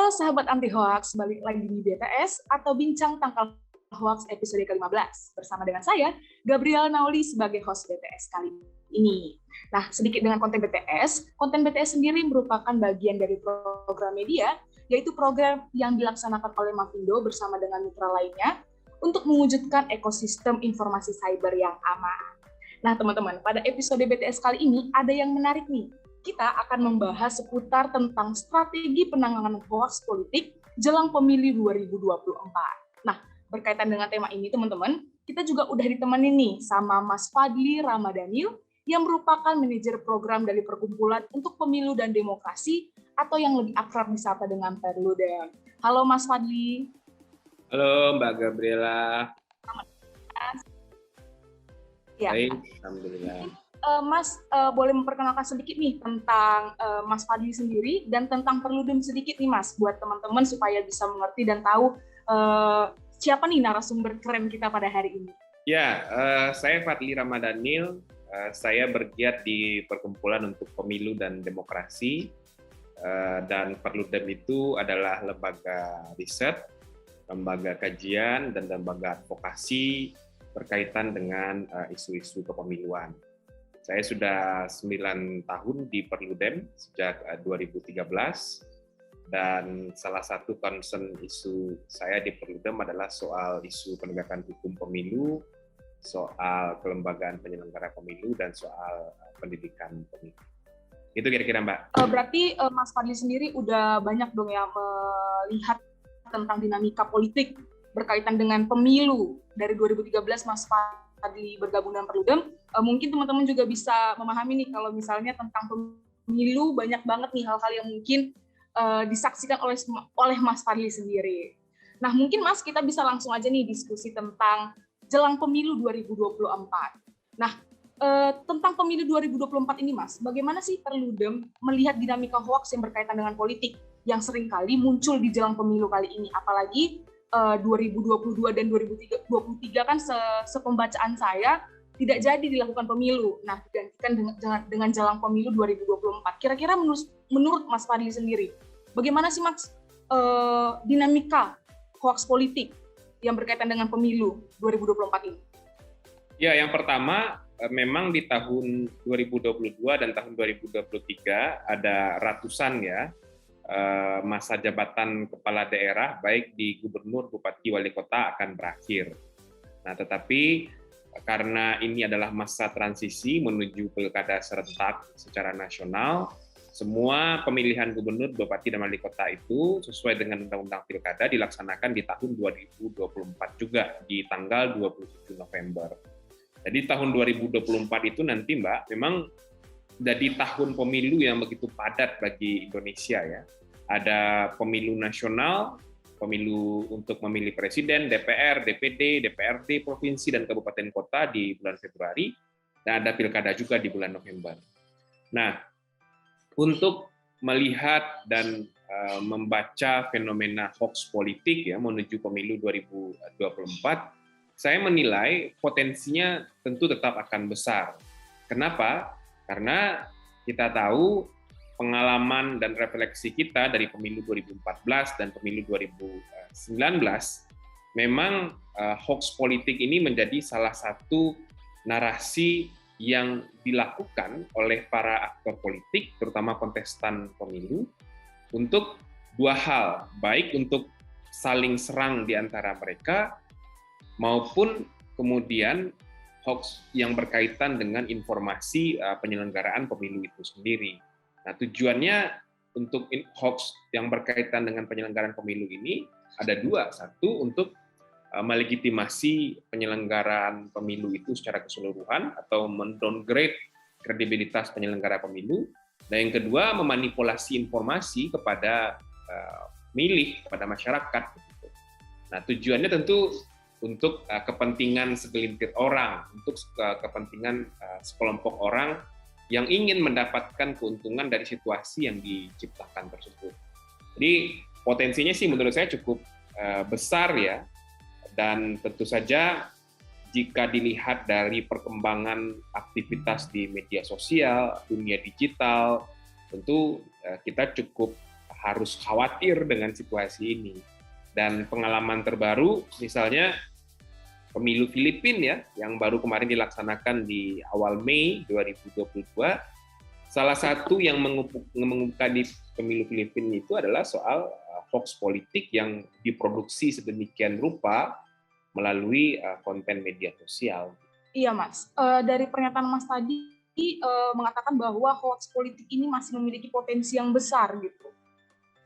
Halo sahabat anti hoax, balik lagi di BTS atau Bincang Tangkal Hoax episode ke-15 bersama dengan saya Gabriela Nauli sebagai host BTS kali ini. Nah, sedikit dengan konten BTS sendiri merupakan bagian dari program media, yaitu program yang dilaksanakan oleh Mavindo bersama dengan mitra lainnya untuk mewujudkan ekosistem informasi cyber yang aman. Nah, teman-teman, pada episode BTS kali ini ada yang menarik nih. Kita akan membahas seputar tentang strategi penanganan hoax politik jelang pemilu 2024. Nah, berkaitan dengan tema ini, teman-teman, kita juga udah ditemani nih sama Mas Fadli Ramadhanil yang merupakan manajer program dari Perkumpulan untuk Pemilu dan Demokrasi atau yang lebih akrab disapa dengan Perludem. Halo Mas Fadli. Halo Mbak Gabriela. Ya. Baik, alhamdulillah. Mas boleh memperkenalkan sedikit nih tentang Mas Fadli sendiri dan tentang Perludem sedikit nih Mas, buat teman-teman supaya bisa mengerti dan tahu siapa nih narasumber keren kita pada hari ini. Ya, saya Fadli Ramadhanil, saya bergiat di Perkumpulan untuk Pemilu dan Demokrasi, dan Perludem itu adalah lembaga riset, lembaga kajian, dan lembaga advokasi berkaitan dengan isu-isu kepemiluan. Saya sudah 9 tahun di Perludem sejak 2013, dan salah satu concern isu saya di Perludem adalah soal isu penegakan hukum pemilu, soal kelembagaan penyelenggara pemilu, dan soal pendidikan pemilu. Itu kira-kira Mbak. Berarti Mas Fadli sendiri udah banyak dong ya melihat tentang dinamika politik berkaitan dengan pemilu. Dari 2013 Mas Fadli bergabung dengan Perludem, mungkin teman-teman juga bisa memahami nih kalau misalnya tentang pemilu banyak banget nih hal-hal yang mungkin disaksikan oleh Mas Fadli sendiri. Nah, mungkin Mas kita bisa langsung aja nih diskusi tentang jelang pemilu 2024. Nah, tentang pemilu 2024 ini Mas, bagaimana sih Perludem melihat dinamika hoax yang berkaitan dengan politik yang seringkali muncul di jelang pemilu kali ini, apalagi 2022 dan 2023 kan sepembacaan saya tidak jadi dilakukan pemilu. Nah, digantikan dengan jelang pemilu 2024. Kira-kira menurut Mas Fadli sendiri, bagaimana sih Mas dinamika hoax politik yang berkaitan dengan pemilu 2024 ini? Ya, yang pertama memang di tahun 2022 dan tahun 2023 ada ratusan ya masa jabatan kepala daerah baik di gubernur, bupati, wali kota akan berakhir. Nah, tetapi karena ini adalah masa transisi menuju pilkada serentak secara nasional, semua pemilihan gubernur, bupati, dan wali kota itu sesuai dengan undang-undang pilkada dilaksanakan di tahun 2024 juga di tanggal 27 November. Jadi tahun 2024 itu nanti Mbak, memang jadi tahun pemilu yang begitu padat bagi Indonesia ya. Ada pemilu nasional, pemilu untuk memilih presiden, DPR, DPD, DPRD, provinsi, dan kabupaten kota di bulan Februari, dan ada pilkada juga di bulan November. Nah, untuk melihat dan membaca fenomena hoax politik ya menuju pemilu 2024, saya menilai potensinya tentu tetap akan besar. Kenapa? Karena kita tahu pengalaman dan refleksi kita dari pemilu 2014 dan pemilu 2019, memang hoax politik ini menjadi salah satu narasi yang dilakukan oleh para aktor politik, terutama kontestan pemilu, untuk dua hal, baik untuk saling serang di antara mereka, maupun kemudian hoax yang berkaitan dengan informasi penyelenggaraan pemilu itu sendiri. Nah, tujuannya untuk hoax yang berkaitan dengan penyelenggaraan pemilu ini ada dua. Satu, untuk melegitimasi penyelenggaraan pemilu itu secara keseluruhan atau mendowngrade kredibilitas penyelenggara pemilu. Dan yang kedua, memanipulasi informasi kepada pemilih, kepada masyarakat. Nah, tujuannya tentu untuk kepentingan segelintir orang, untuk kepentingan sekelompok orang yang ingin mendapatkan keuntungan dari situasi yang diciptakan tersebut. Jadi potensinya sih menurut saya cukup besar ya, dan tentu saja jika dilihat dari perkembangan aktivitas di media sosial, dunia digital, tentu kita cukup harus khawatir dengan situasi ini. Dan pengalaman terbaru, misalnya pemilu Filipina ya, yang baru kemarin dilaksanakan di awal Mei 2022, salah satu yang mengemuka di pemilu Filipina itu adalah soal hoax politik yang diproduksi sedemikian rupa melalui konten media sosial. Iya, Mas. Dari pernyataan Mas tadi mengatakan bahwa hoax politik ini masih memiliki potensi yang besar gitu.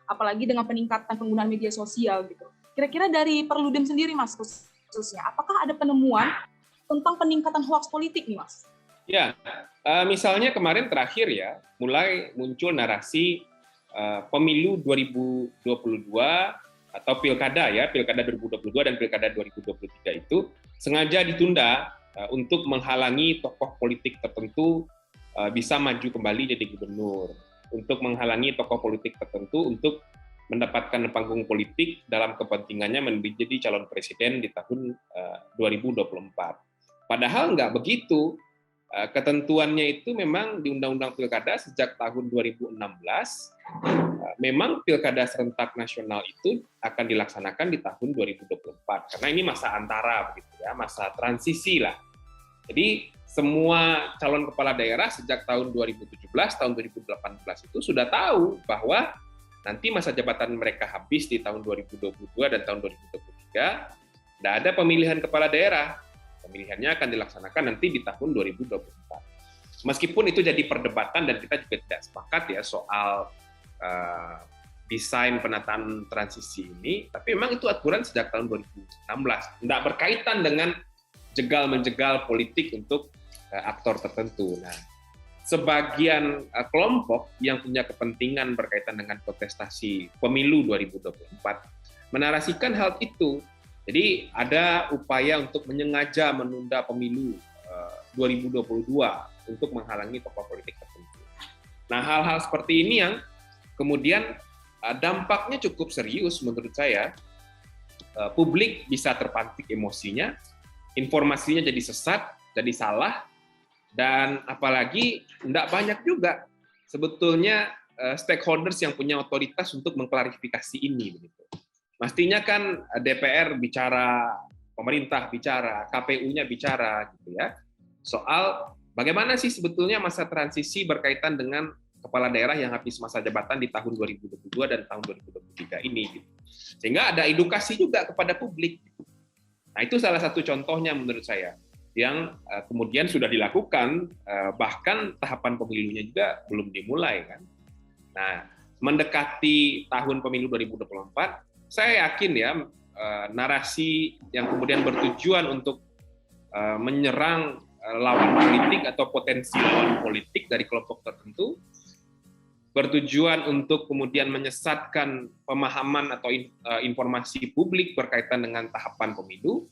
Apalagi dengan peningkatan penggunaan media sosial gitu. Kira-kira dari Perludem sendiri, Mas, khususnya, apakah ada penemuan tentang peningkatan hoax politik nih, Mas? Ya, misalnya kemarin terakhir ya, mulai muncul narasi pemilu 2022 atau pilkada 2022 dan pilkada 2023 itu sengaja ditunda untuk menghalangi tokoh politik tertentu bisa maju kembali jadi gubernur, untuk menghalangi tokoh politik tertentu untuk mendapatkan panggung politik dalam kepentingannya menjadi calon presiden di tahun 2024. Padahal nggak begitu. Ketentuannya itu memang di Undang-Undang Pilkada sejak tahun 2016, memang pilkada serentak nasional itu akan dilaksanakan di tahun 2024 karena ini masa antara begitu ya, masa transisi lah. Jadi semua calon kepala daerah sejak tahun 2017, tahun 2018 itu sudah tahu bahwa nanti masa jabatan mereka habis di tahun 2022 dan tahun 2023, tidak ada pemilihan kepala daerah. Pemilihannya akan dilaksanakan nanti di tahun 2024. Meskipun itu jadi perdebatan dan kita juga tidak sepakat ya soal desain penataan transisi ini, tapi memang itu aturan sejak tahun 2016. Tidak berkaitan dengan jegal-menjegal politik untuk aktor tertentu. Nah, sebagian kelompok yang punya kepentingan berkaitan dengan kontestasi pemilu 2024 menarasikan hal itu. Jadi ada upaya untuk menyengaja menunda pemilu 2022 untuk menghalangi tokoh politik tertentu. Nah, hal-hal seperti ini yang kemudian dampaknya cukup serius menurut saya. Publik bisa terpantik emosinya, informasinya jadi sesat, jadi salah, dan apalagi tidak banyak juga sebetulnya stakeholders yang punya otoritas untuk mengklarifikasi ini begitu. Mestinya kan DPR bicara, pemerintah bicara, KPU-nya bicara gitu ya. Soal bagaimana sih sebetulnya masa transisi berkaitan dengan kepala daerah yang habis masa jabatan di tahun 2022 dan tahun 2023 ini gitu. Sehingga ada edukasi juga kepada publik. Nah, itu salah satu contohnya menurut saya yang kemudian sudah dilakukan, bahkan tahapan pemilunya juga belum dimulai kan. Nah, mendekati tahun pemilu 2024, saya yakin ya narasi yang kemudian bertujuan untuk menyerang lawan politik atau potensi lawan politik dari kelompok tertentu, bertujuan untuk kemudian menyesatkan pemahaman atau informasi publik berkaitan dengan tahapan pemilu,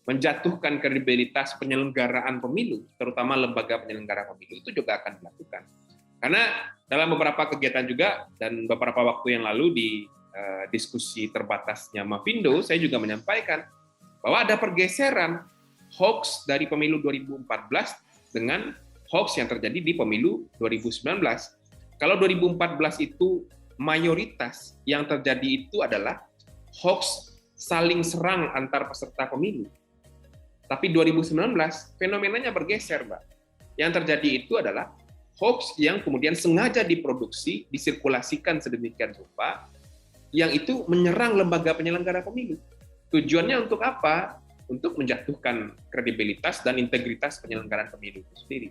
menjatuhkan kredibilitas penyelenggaraan pemilu, terutama lembaga penyelenggara pemilu, itu juga akan dilakukan. Karena dalam beberapa kegiatan juga dan beberapa waktu yang lalu di diskusi terbatasnya Mavindo, saya juga menyampaikan bahwa ada pergeseran hoax dari pemilu 2014 dengan hoax yang terjadi di pemilu 2019. Kalau 2014 itu mayoritas yang terjadi itu adalah hoax saling serang antar peserta pemilu. Tapi 2019 fenomenanya bergeser, Mbak. Yang terjadi itu adalah hoax yang kemudian sengaja diproduksi, disirkulasikan sedemikian rupa, yang itu menyerang lembaga penyelenggara pemilu. Tujuannya untuk apa? Untuk menjatuhkan kredibilitas dan integritas penyelenggaraan pemilu itu sendiri.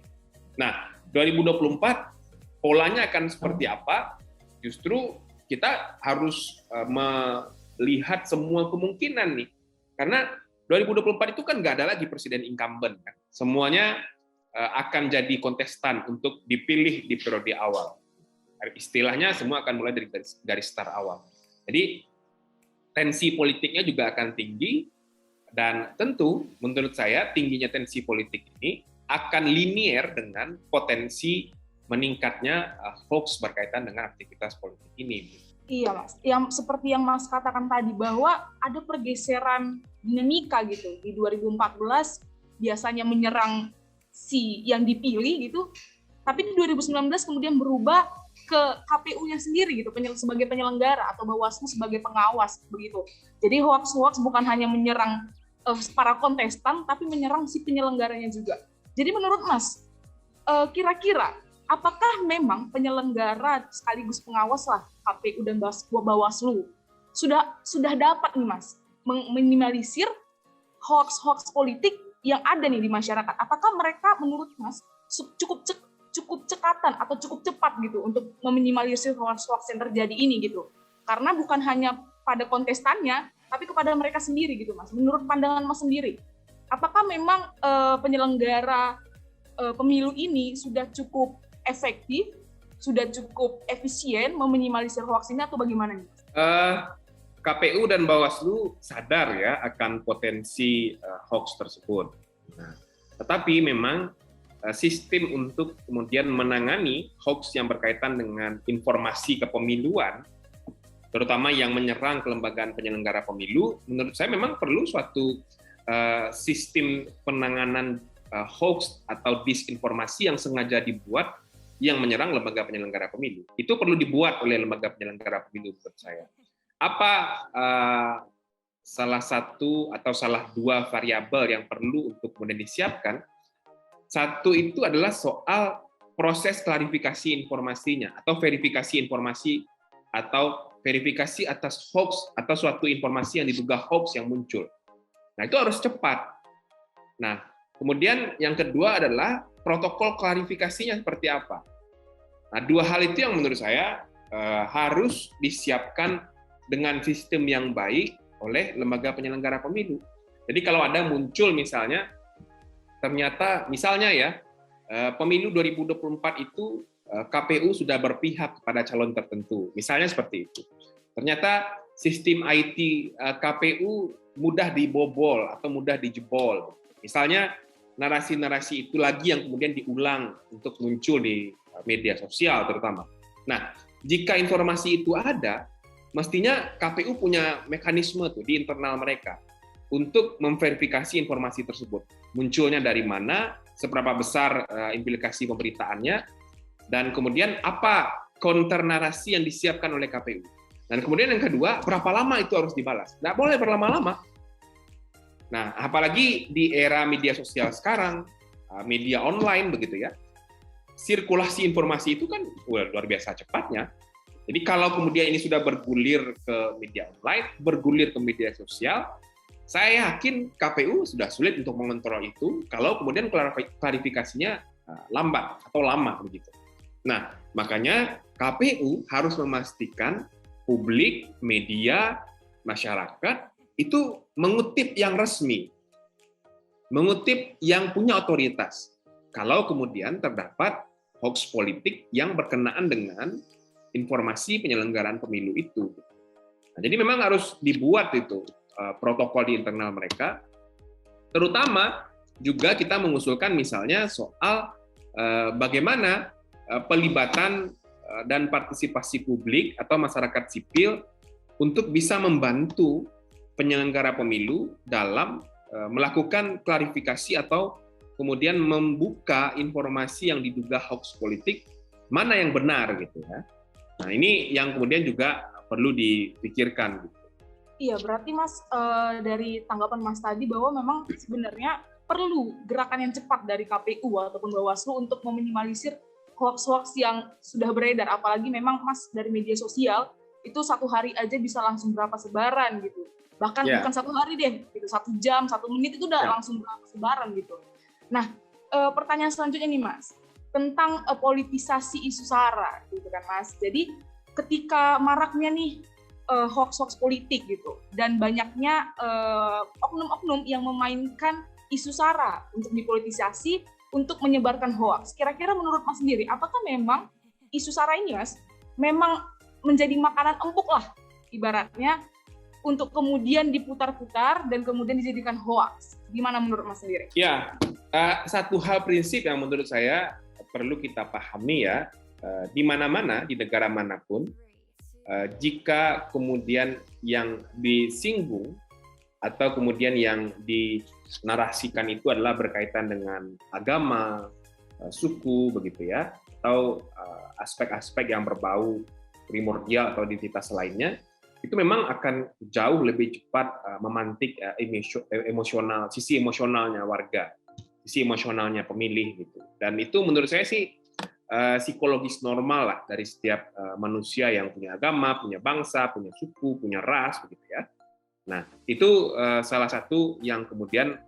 Nah, 2024 polanya akan seperti apa? Justru kita harus melihat semua kemungkinan nih. Karena 2024 itu kan nggak ada lagi presiden incumbent kan. Semuanya akan jadi kontestan untuk dipilih di periode awal. Istilahnya semua akan mulai dari garis start awal. Jadi tensi politiknya juga akan tinggi, dan tentu menurut saya tingginya tensi politik ini akan linier dengan potensi meningkatnya hoax berkaitan dengan aktivitas politik ini. Iya, Mas. Yang seperti yang Mas katakan tadi, bahwa ada pergeseran dinamika gitu. Di 2014 biasanya menyerang si yang dipilih gitu, tapi di 2019 kemudian berubah ke KPU-nya sendiri gitu, sebagai penyelenggara atau Bawaslu sebagai pengawas begitu. Jadi hoax-hoax bukan hanya menyerang para kontestan, tapi menyerang si penyelenggaranya juga. Jadi menurut Mas, kira-kira apakah memang penyelenggara sekaligus pengawas lah KPU dan Bawaslu sudah dapat nih Mas meminimalisir hoax-hoax politik yang ada nih di masyarakat? Apakah mereka menurut Mas cukup cekatan atau cukup cepat gitu untuk meminimalisir hoax-hoax yang terjadi ini gitu? Karena bukan hanya pada kontestannya, tapi kepada mereka sendiri gitu Mas. Menurut pandangan Mas sendiri, apakah memang penyelenggara pemilu ini sudah cukup efektif, sudah cukup efisien meminimalisir hoax ini atau bagaimana nih? KPU dan Bawaslu sadar ya akan potensi hoax tersebut. Nah, tetapi memang sistem untuk kemudian menangani hoax yang berkaitan dengan informasi kepemiluan, terutama yang menyerang kelembagaan penyelenggara pemilu, menurut saya memang perlu suatu sistem penanganan hoax atau disinformasi yang sengaja dibuat yang menyerang lembaga penyelenggara pemilu. Itu perlu dibuat oleh lembaga penyelenggara pemilu menurut saya. Apa salah satu atau salah dua variabel yang perlu untuk kemudian disiapkan? Satu itu adalah soal proses klarifikasi informasinya atau verifikasi informasi atau verifikasi atas hoax atau suatu informasi yang diduga hoax yang muncul. Nah, itu harus cepat. Nah, kemudian yang kedua adalah protokol klarifikasinya seperti apa. Nah, dua hal itu yang menurut saya harus disiapkan dengan sistem yang baik oleh lembaga penyelenggara pemilu. Jadi kalau ada muncul misalnya, ternyata misalnya ya, pemilu 2024 itu KPU sudah berpihak kepada calon tertentu. Misalnya seperti itu. Ternyata sistem IT KPU mudah dibobol atau mudah dijebol. Misalnya narasi-narasi itu lagi yang kemudian diulang untuk muncul di media sosial terutama. Nah, jika informasi itu ada, mestinya KPU punya mekanisme tuh di internal mereka untuk memverifikasi informasi tersebut. Munculnya dari mana, seberapa besar implikasi pemberitaannya, dan kemudian apa counter narasi yang disiapkan oleh KPU. Dan kemudian yang kedua, berapa lama itu harus dibalas. Nggak boleh berlama-lama. Nah, apalagi di era media sosial sekarang, media online begitu ya, sirkulasi informasi itu kan luar biasa cepatnya. Jadi kalau kemudian ini sudah bergulir ke media online, bergulir ke media sosial, saya yakin KPU sudah sulit untuk mengontrol itu kalau kemudian klarifikasinya lambat atau lama begitu. Nah, makanya KPU harus memastikan publik, media, masyarakat itu mengutip yang resmi, mengutip yang punya otoritas. Kalau kemudian terdapat hoax politik yang berkenaan dengan informasi penyelenggaraan pemilu itu. Nah, jadi memang harus dibuat itu protokol di internal mereka. Terutama juga kita mengusulkan misalnya soal bagaimana pelibatan dan partisipasi publik atau masyarakat sipil untuk bisa membantu penyelenggara pemilu dalam melakukan klarifikasi atau kemudian membuka informasi yang diduga hoax politik mana yang benar gitu ya. Nah, ini yang kemudian juga perlu dipikirkan. Iya, berarti Mas dari tanggapan Mas tadi bahwa memang sebenarnya perlu gerakan yang cepat dari KPU ataupun Bawaslu untuk meminimalisir hoax-hoax yang sudah beredar, apalagi memang Mas dari media sosial itu satu hari aja bisa langsung berapa sebaran gitu, bahkan bukan satu hari deh, gitu 1 jam, 1 menit itu udah langsung berapa sebaran gitu. Nah, pertanyaan selanjutnya nih Mas, tentang politisasi isu SARA gitu kan Mas. Jadi ketika maraknya nih hoax-hoax politik gitu dan banyaknya oknum-oknum yang memainkan isu SARA untuk dipolitisasi untuk menyebarkan hoax. Kira-kira menurut Mas sendiri, apakah memang isu SARA ini Mas memang menjadi makanan empuk lah ibaratnya untuk kemudian diputar-putar dan kemudian dijadikan hoax? Gimana menurut Mas sendiri? Ya, satu hal prinsip yang menurut saya perlu kita pahami ya, di mana-mana, di negara manapun, jika kemudian yang disinggung atau kemudian yang dinarasikan itu adalah berkaitan dengan agama, suku, begitu ya, atau aspek-aspek yang berbau primordial atau identitas lainnya, itu memang akan jauh lebih cepat memantik emosional, sisi emosionalnya warga, sisi emosionalnya pemilih gitu. Dan itu menurut saya sih psikologis normal lah dari setiap manusia yang punya agama, punya bangsa, punya suku, punya ras, begitu ya. Nah, itu salah satu yang kemudian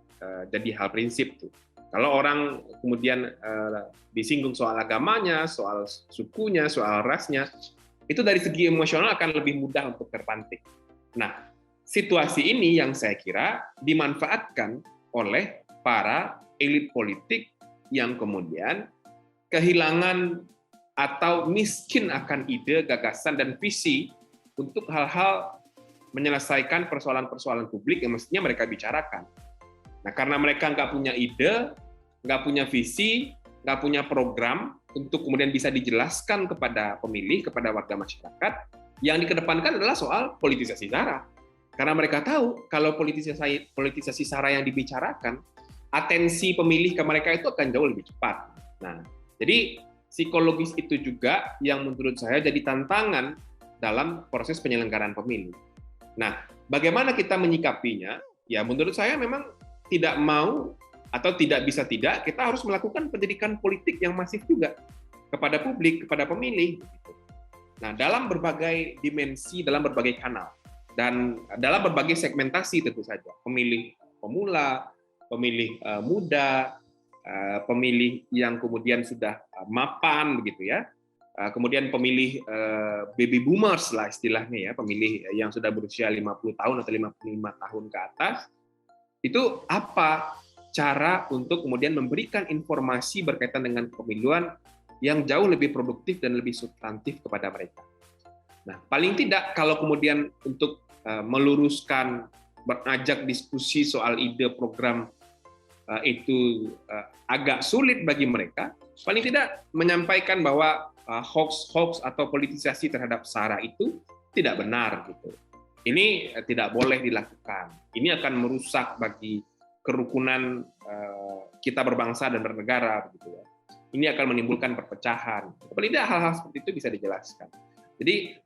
jadi hal prinsip tuh. Kalau orang kemudian disinggung soal agamanya, soal sukunya, soal rasnya, itu dari segi emosional akan lebih mudah untuk terpantik. Nah, situasi ini yang saya kira dimanfaatkan oleh para elit politik yang kemudian kehilangan atau miskin akan ide, gagasan, dan visi untuk hal-hal menyelesaikan persoalan-persoalan publik yang mestinya mereka bicarakan. Nah, karena mereka nggak punya ide, nggak punya visi, nggak punya program untuk kemudian bisa dijelaskan kepada pemilih, kepada warga masyarakat, yang dikedepankan adalah soal politisasi SARA. Karena mereka tahu kalau politisasi SARA yang dibicarakan, atensi pemilih ke mereka itu akan jauh lebih cepat. Nah, jadi psikologis itu juga yang menurut saya jadi tantangan dalam proses penyelenggaraan pemilu. Nah, bagaimana kita menyikapinya? Ya, menurut saya memang tidak mau atau tidak bisa tidak, kita harus melakukan pendidikan politik yang masif juga kepada publik, kepada pemilih. Nah, dalam berbagai dimensi, dalam berbagai kanal, dan dalam berbagai segmentasi tentu saja, pemilih pemula, pemilih muda, pemilih yang kemudian sudah mapan, begitu ya, kemudian pemilih baby boomers lah istilahnya ya, pemilih yang sudah berusia 50 tahun atau 55 tahun ke atas, itu apa cara untuk kemudian memberikan informasi berkaitan dengan pemiluan yang jauh lebih produktif dan lebih substantif kepada mereka. Nah, paling tidak kalau kemudian untuk meluruskan, mengajak diskusi soal ide program itu agak sulit bagi mereka, paling tidak menyampaikan bahwa hoax atau politisasi terhadap SARA itu tidak benar gitu. Ini tidak boleh dilakukan. Ini akan merusak bagi kerukunan kita berbangsa dan bernegara, begitu ya. Ini akan menimbulkan perpecahan. Paling tidak hal-hal seperti itu bisa dijelaskan. Jadi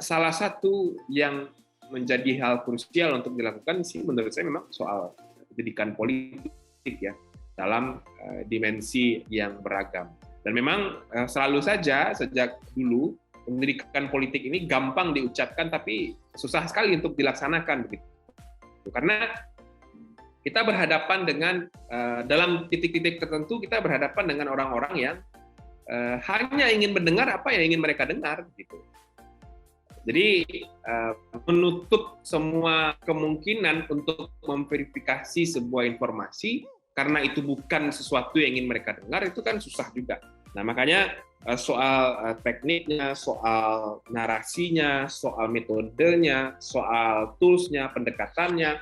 salah satu yang menjadi hal krusial untuk dilakukan sih menurut saya memang soal pendidikan politik ya dalam dimensi yang beragam. Dan memang selalu saja sejak dulu pendidikan politik ini gampang diucapkan tapi susah sekali untuk dilaksanakan begitu. Karena kita berhadapan dengan dalam titik-titik tertentu kita berhadapan dengan orang-orang yang hanya ingin mendengar apa yang ingin mereka dengar gitu. Jadi menutup semua kemungkinan untuk memverifikasi sebuah informasi karena itu bukan sesuatu yang ingin mereka dengar itu kan susah juga. Nah, makanya soal tekniknya, soal narasinya, soal metodenya, soal tools-nya, pendekatannya,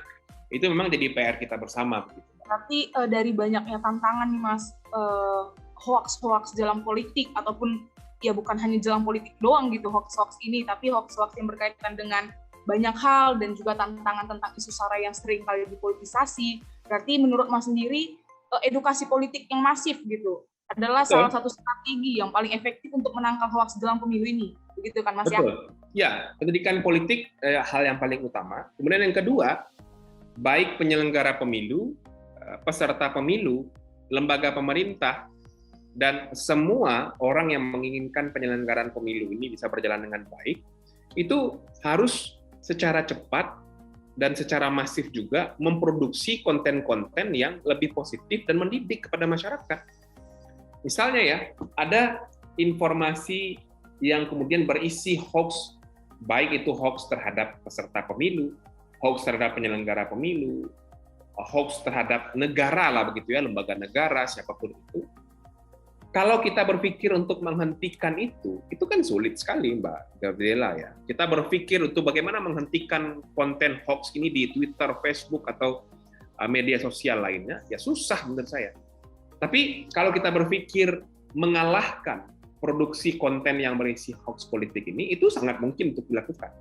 itu memang jadi PR kita bersama. Berarti dari banyaknya tantangan nih Mas, hoax-hoax dalam politik, ataupun ya bukan hanya dalam politik doang gitu hoax-hoax ini, tapi hoax-hoax yang berkaitan dengan banyak hal dan juga tantangan tentang isu SARA yang sering kali dipolitisasi. Berarti menurut Mas sendiri, edukasi politik yang masif gitu adalah salah satu strategi yang paling efektif untuk menangkal hoax dalam pemilu ini. Begitu kan Mas? Betul. Ya, pendidikan politik hal yang paling utama. Kemudian yang kedua, baik penyelenggara pemilu, peserta pemilu, lembaga pemerintah, dan semua orang yang menginginkan penyelenggaraan pemilu ini bisa berjalan dengan baik, itu harus secara cepat dan secara masif juga memproduksi konten-konten yang lebih positif dan mendidik kepada masyarakat. Misalnya ya, ada informasi yang kemudian berisi hoax, baik itu hoax terhadap peserta pemilu, hoax terhadap penyelenggara pemilu, hoax terhadap negara lah begitu ya, lembaga negara, siapapun itu. Kalau kita berpikir untuk menghentikan itu kan sulit sekali Mbak Gabriela ya. Kita berpikir untuk bagaimana menghentikan konten hoax ini di Twitter, Facebook, atau media sosial lainnya, ya susah menurut saya. Tapi kalau kita berpikir mengalahkan produksi konten yang berisi hoax politik ini, itu sangat mungkin untuk dilakukan.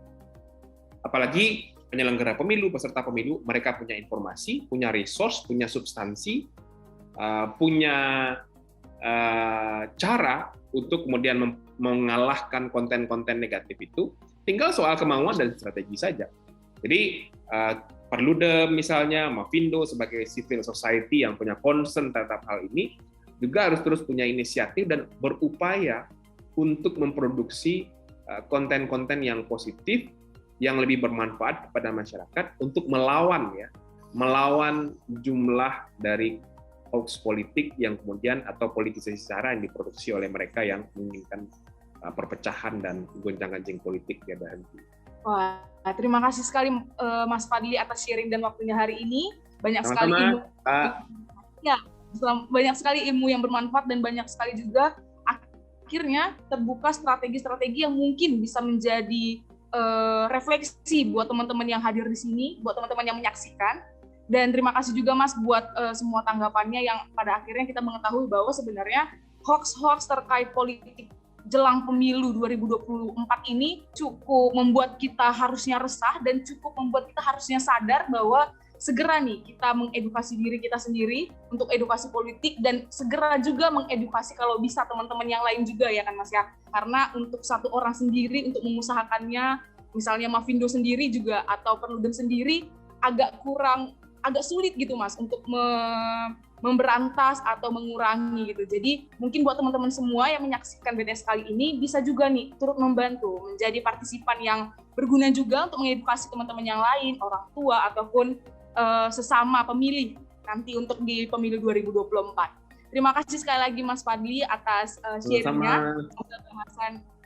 Apalagi penyelenggara pemilu, peserta pemilu, mereka punya informasi, punya resource, punya substansi, punya cara untuk kemudian mengalahkan konten-konten negatif itu tinggal soal kemauan dan strategi saja. Jadi Perludem misalnya, Mavindo sebagai civil society yang punya concern terhadap hal ini juga harus terus punya inisiatif dan berupaya untuk memproduksi konten-konten yang positif, yang lebih bermanfaat kepada masyarakat untuk melawan jumlah dari hoax politik yang kemudian atau politisasi sara yang diproduksi oleh mereka yang menginginkan perpecahan dan gonjang-ganjing politik ya berhenti. Wah, terima kasih sekali Mas Fadli atas sharing dan waktunya hari ini. Banyak sekali ilmu. Ya, banyak sekali ilmu yang bermanfaat dan banyak sekali juga akhirnya terbuka strategi-strategi yang mungkin bisa menjadi refleksi buat teman-teman yang hadir di sini, buat teman-teman yang menyaksikan. Dan terima kasih juga Mas buat semua tanggapannya yang pada akhirnya kita mengetahui bahwa sebenarnya hoax-hoax terkait politik jelang pemilu 2024 ini cukup membuat kita harusnya resah dan cukup membuat kita harusnya sadar bahwa segera nih kita mengedukasi diri kita sendiri untuk edukasi politik dan segera juga mengedukasi kalau bisa teman-teman yang lain juga ya kan Mas ya. Karena untuk satu orang sendiri untuk mengusahakannya, misalnya Mavindo sendiri juga atau Perludem sendiri agak sulit gitu Mas untuk memberantas atau mengurangi gitu. Jadi mungkin buat teman-teman semua yang menyaksikan BTS kali ini bisa juga nih turut membantu menjadi partisipan yang berguna juga untuk mengedukasi teman-teman yang lain, orang tua ataupun sesama pemilih nanti untuk di pemilu 2024. Terima kasih sekali lagi Mas Fadli atas sharing-nya.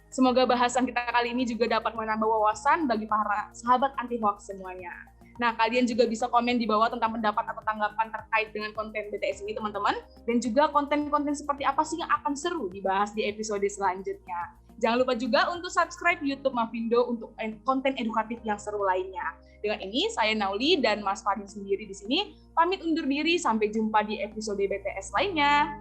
Semoga bahasan kita kali ini juga dapat menambah wawasan bagi para sahabat anti hoax semuanya. Nah, kalian juga bisa komen di bawah tentang pendapat atau tanggapan terkait dengan konten BTS ini, teman-teman. Dan juga konten-konten seperti apa sih yang akan seru dibahas di episode selanjutnya. Jangan lupa juga untuk subscribe YouTube Mavindo untuk konten edukatif yang seru lainnya. Dengan ini, saya Nauli dan Mas Fadli sendiri di sini pamit undur diri. Sampai jumpa di episode BTS lainnya.